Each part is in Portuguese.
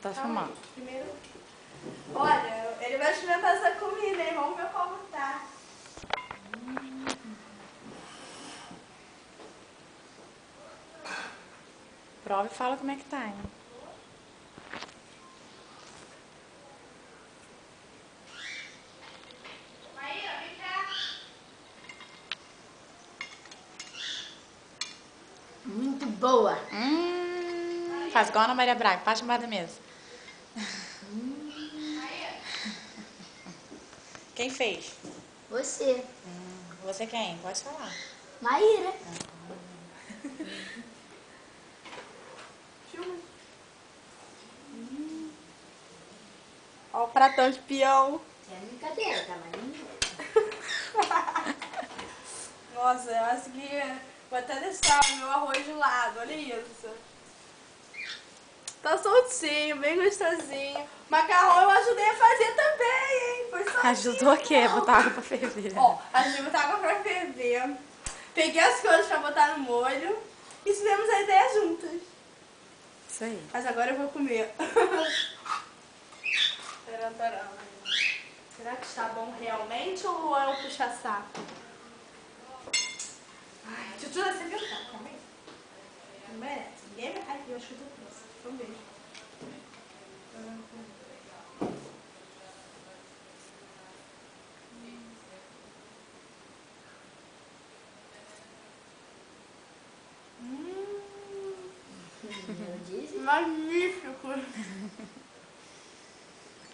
Tá filmando. Primeiro, olha, ele vai experimentar essa comida, hein? Vamos ver como tá. Prova e fala como é que tá, hein? Maíra, vem cá. Muito boa. Faz igual a Ana Maria Braga, faz embaixo da mesa. Maíra. Quem fez? Você. Você quem? Pode falar. Maíra. Filma. Ó o pratão de peão. É brincadeira, tá, Marinha? Nossa, eu acho que vou até deixar o meu arroz de lado, olha isso. Tá soltinho, bem gostosinho. Macarrão eu ajudei a fazer também, hein? Foi sozinho. Ajudou o quê? Botar água pra ferver. Ó, ajudei a botar água pra ferver. Peguei as coisas pra botar no molho e tivemos a ideia juntas. Isso aí. Mas agora eu vou comer. Taran, taran. Será que está bom realmente ou é um puxa-saco? Ai, Tutu, você viu? Calma aí. Não merece. Ninguém vai. Ai, eu acho que eu tô pressa. Então beijo. Eu disse. Magnífico.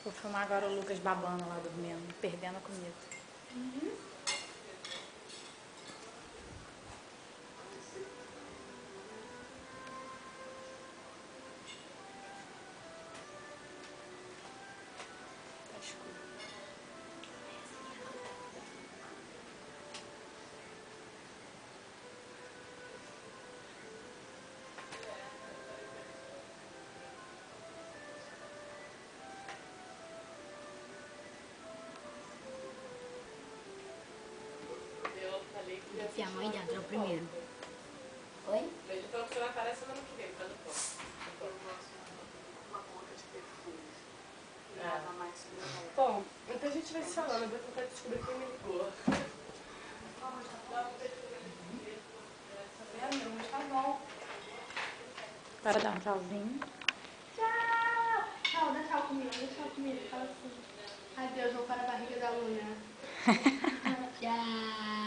Vou filmar agora o Lucas babando lá dormindo, perdendo a comida. Tá escuro. Enfia a mãe dentro, é o primeiro. Oi? Ele falou que você vai aparecer semana que vem, tá no Bom, então a gente vai se falando, eu vou tentar descobrir quem me ligou. Tá bom. Para dar um tchauzinho. Tchau. Tchau, dá tchau comigo. Dá tchau comigo. Fala assim. Adeus, vou para a barriga da Luna. Tchau.